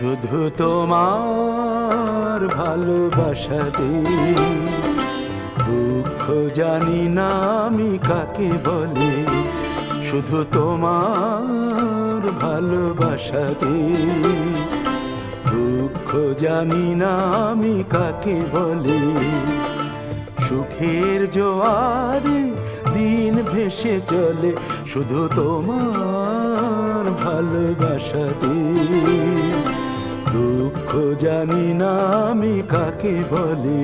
শুধু তোমার ভালোবাসাতে দুঃখ জানি না আমি কাকে বলে। শুধু তোমার ভালোবাসাতে দুঃখ জানি না আমি কাকে বলে। সুখের জোয়ারে দিন ভেসে চলে শুধু তোমার ভালোবাসাতে দুঃখ জানি না আমি কাকে বলে।